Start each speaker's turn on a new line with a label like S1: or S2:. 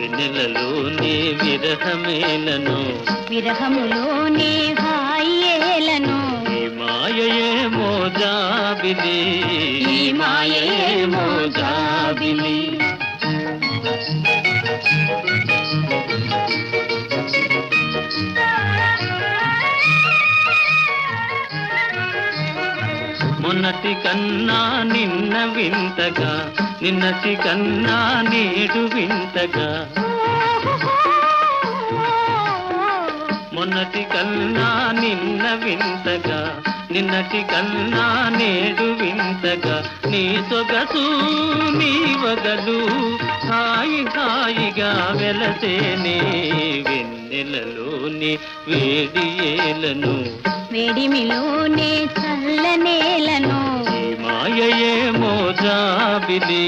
S1: వెన్నెలలోనే విరహమేలను
S2: విరహములోనే హాయేలను
S1: ఈ మాయయేమో జాబిలి ఈ మాయయేమో జాబిలి మొన్నటి కన్నా నిన్న వింతగా నిన్నటి కన్నా నేడు వింతగా మొన్నటి కన్నా నిన్న వింతగా నిన్నటి కన్నా నేడు వింతగా నీ సొగసు నీ వగలు హాయి హాయిగా వెలసేనే వెన్నెలలోని వేడియేలను
S2: వేడిమిలోనే చల్లనేలను
S1: ఈ మాయయేమో జాబిలి